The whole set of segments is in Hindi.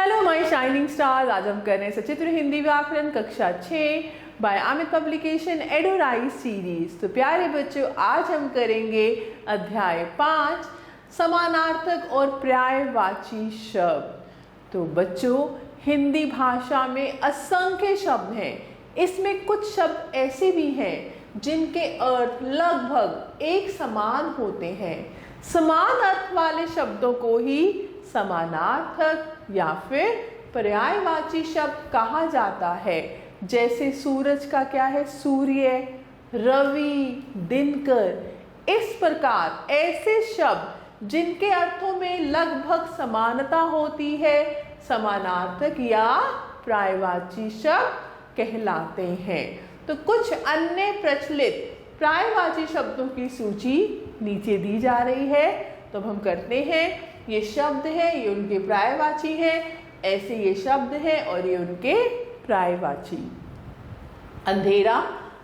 Hello my shining stars. आज हम कर रहे हैं सचित्र हिंदी व्याकरण कक्षा 6 बाय अमित पब्लिकेशन एडोराइज सीरीज। तो प्यारे बच्चों, आज हम करेंगे अध्याय 5 समानार्थक और पर्यायवाची शब्द। तो बच्चों, हिंदी भाषा में असंख्य शब्द हैं। इसमें कुछ शब्द ऐसे भी हैं जिनके अर्थ लगभग एक समान होते हैं। समान अर्थ वाले शब्दों को ही समानार्थक या फिर पर्यायवाची शब्द कहा जाता है। जैसे सूरज का क्या है? सूर्य, रवि, दिनकर। इस प्रकार ऐसे शब्द जिनके अर्थों में लगभग समानता होती है समानार्थक या पर्यायवाची शब्द कहलाते हैं। तो कुछ अन्य प्रचलित पर्यायवाची शब्दों की सूची नीचे दी जा रही है। तो हम करते हैं, ये शब्द है, ये उनके पर्यायवाची हैं, ऐसे ये शब्द हैं और ये उनके पर्यायवाची। अंधेरा,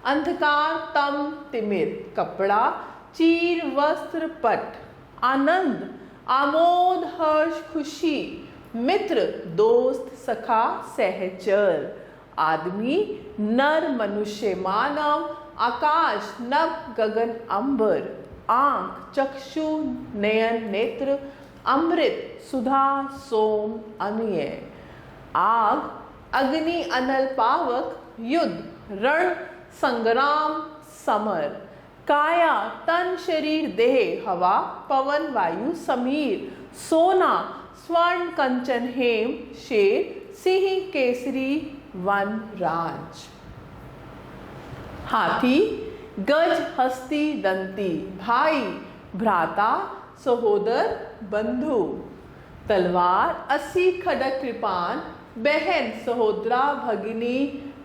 अंधकार, तम, तिमिर। कपड़ा, चीर, वस्त्र, पट। आनंद, आमोद, हर्ष, खुशी। मित्र, दोस्त, सखा, सहचर। आदमी, नर, मनुष्य, मानव। आकाश, नभ, गगन, अंबर। आंख, चक्षु, नयन, नेत्र। अमृत, सुधा, सोम, अमीय। आग, अग्नि, अनल, पावक। युद्ध, रण, संग्राम, समर। काया, तन, शरीर, देह। हवा, पवन, वायु, समीर। सोना, स्वर्ण, कंचन, हेम। शेर, सिंह, केसरी, वन, राज। हाथी, गज, हस्ती, दंती। भाई, भ्राता, सहोदर, बंधु। तलवार, अस्सी, खड्ग, कृपान। बहन, सहोदरा, भगिनी,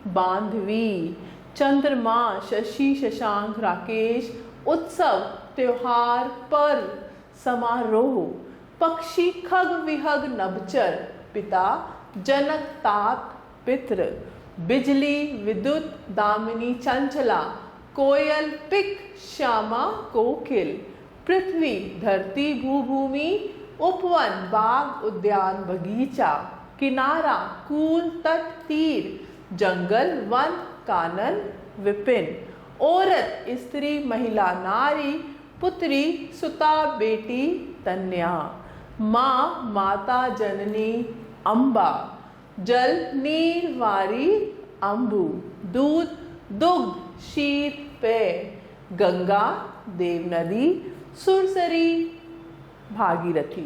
बांधवी। चंद्रमा, शशि, शशांक, राकेश। उत्सव, त्योहार, पर्व, समारोह। पक्षी, खग, विहग, नभचर। पिता, जनक, तात, पितृ। बिजली, विद्युत, दामिनी, चंचला। कोयल, पिक, श्यामा, कोकिल। पृथ्वी, धरती, भूभूमि। उपवन, बाग, उद्यान, बगीचा। किनारा, कूल, तट, तीर। जंगल, वन, कानन, विपिन। औरत, स्त्री, महिला, नारी। पुत्री, सुता, बेटी, कन्या। माँ, माता, जननी, अम्बा। जल, नीर, वारी, अम्बु। दूध, दुग्ध, शीत, पेय। गंगा, देवनदी। सुरसरी, भागीरथी।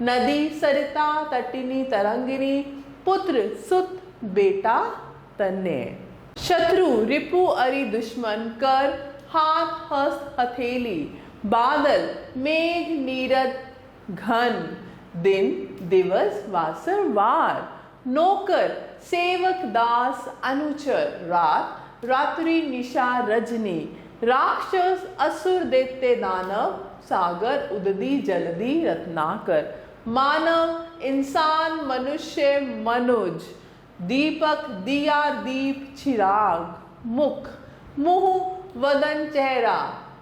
नदी, सरिता, तटिनी, तरंगिनी। पुत्र, सुत, बेटा, तनय। शत्रु, रिपु, अरि, दुश्मन। कर, हाथ, हस्त, हथेली। बादल, मेघ, नीरद, घन। दिन, दिवस, वासर, वार। नौकर, सेवक, दास, अनुचर। रात, रात्रि, निशा, रजनी। राक्षस, असुर, दैत्य, दानव। सागर, उदधी, जलधि, रत्नाकर। मानव, इंसान, मनुष्य, मनुज। दीपक, दिया, दीप, चिराग। मुख, मुंह, वदन, चेहरा।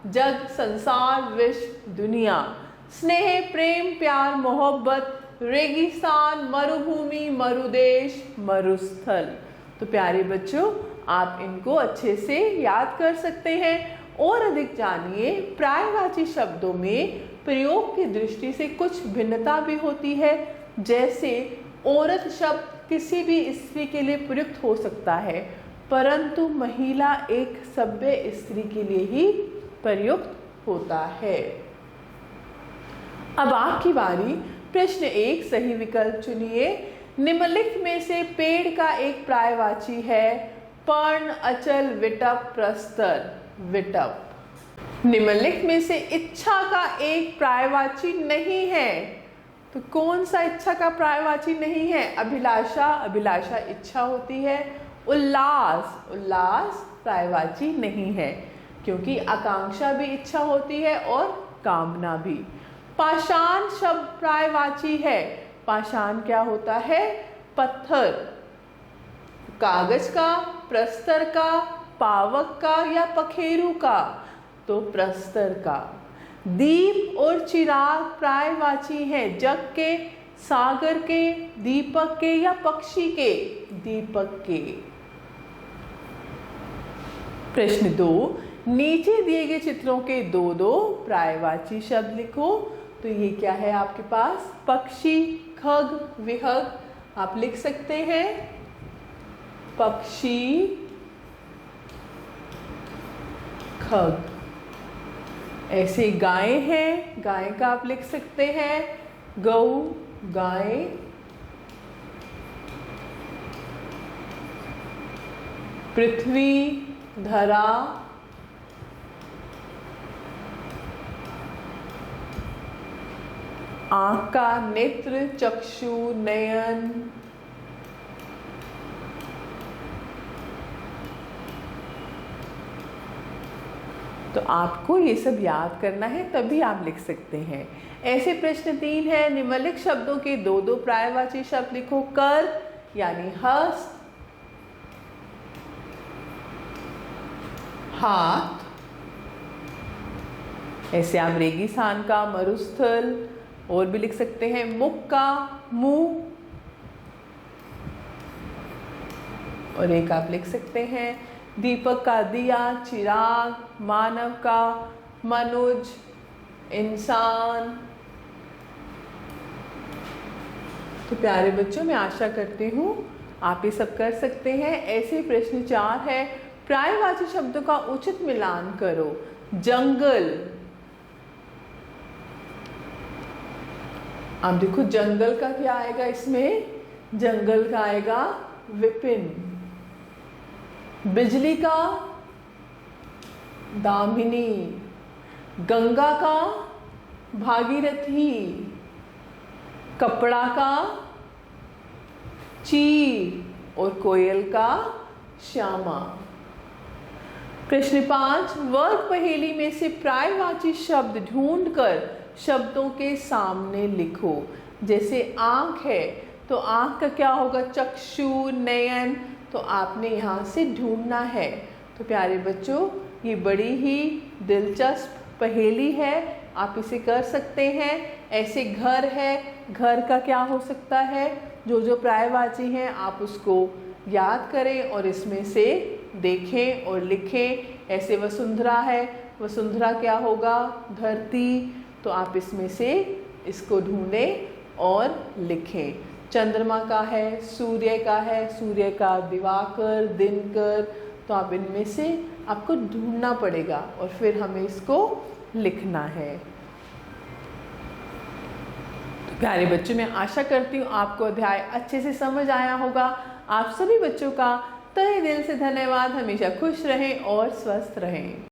जग, संसार, विश्व, दुनिया। स्नेह, प्रेम, प्यार, मोहब्बत। रेगिस्तान, मरुभूमि, मरुदेश, मरुस्थल। तो प्यारे बच्चों, आप इनको अच्छे से याद कर सकते हैं। और अधिक जानिए, पर्यायवाची शब्दों में प्रयोग की दृष्टि से कुछ भिन्नता भी होती है। जैसे औरत शब्द किसी भी स्त्री के लिए प्रयुक्त हो सकता है, परंतु महिला एक सभ्य स्त्री के लिए ही प्रयुक्त होता है। अब आपकी बारी। प्रश्न 1, सही विकल्प चुनिए। निम्नलिखित में से पेड़ का एक पर्यायवाची है? पर्ण, अचल, विटप, प्रस्तर। विटप। निम्नलिखित में से इच्छा का एक पर्यायवाची नहीं है, तो कौन सा इच्छा का पर्यायवाची नहीं है? अभिलाषा, अभिलाषा इच्छा होती है। उल्लास, उल्लास पर्यायवाची नहीं है, क्योंकि आकांक्षा भी इच्छा होती है और कामना भी। पाषाण शब्द पर्यायवाची है। पाषाण क्या होता है? पत्थर। कागज का, प्रस्तर का, पावक का या पखेरु का? तो प्रस्तर का। दीप और चिराग पर्यायवाची हैं। जग के सागर के, दीपक के या पक्षी के? दीपक के। प्रश्न 2, नीचे दिए गए चित्रों के दो दो पर्यायवाची शब्द लिखो। तो ये क्या है आपके पास? पक्षी, खग, विहग। आप लिख सकते हैं पक्षी, खग। ऐसे गाय हैं, गाय का आप लिख सकते हैं गौ, गाय। पृथ्वी, धरा। आँख का नेत्र, चक्षु, नयन। तो आपको ये सब याद करना है, तभी आप लिख सकते हैं। ऐसे प्रश्न 3 है, निम्नलिखित शब्दों के दो दो पर्यायवाची शब्द लिखो। कर यानी हस्त, हाथ। ऐसे आप रेगिस्तान का मरुस्थल, और भी लिख सकते हैं मुख का मुंह, और एक आप लिख सकते हैं दीपक का दिया, चिराग। मानव का मनुज, इंसान। तो प्यारे बच्चों, मैं आशा करती हूँ आप ये सब कर सकते हैं। ऐसे प्रश्न 4 है, पर्यायवाची शब्दों का उचित मिलान करो। जंगल, आप देखो जंगल का क्या आएगा इसमें? जंगल का आएगा विपिन। बिजली का दामिनी। गंगा का भागीरथी। कपड़ा का चीर, और कोयल का श्यामा। प्रश्न 5, वर्ग पहेली में से पर्यायवाची शब्द ढूंढकर शब्दों के सामने लिखो। जैसे आंख है, तो आंख का क्या होगा? चक्षु, नयन। तो आपने यहाँ से ढूंढना है। तो प्यारे बच्चों, ये बड़ी ही दिलचस्प पहेली है, आप इसे कर सकते हैं। ऐसे घर है, घर का क्या हो सकता है? जो जो पर्यायवाची हैं आप उसको याद करें और इसमें से देखें और लिखें। ऐसे वसुंधरा है, वसुंधरा क्या होगा? धरती। तो आप इसमें से इसको ढूंढें और लिखें। चंद्रमा का है, सूर्य का है, सूर्य का दिवाकर, दिनकर। तो आप इनमें से आपको ढूंढना पड़ेगा और फिर हमें इसको लिखना है। तो प्यारे बच्चों, मैं आशा करती हूँ आपको अध्याय अच्छे से समझ आया होगा। आप सभी बच्चों का तहे दिल से धन्यवाद। हमेशा खुश रहें और स्वस्थ रहें।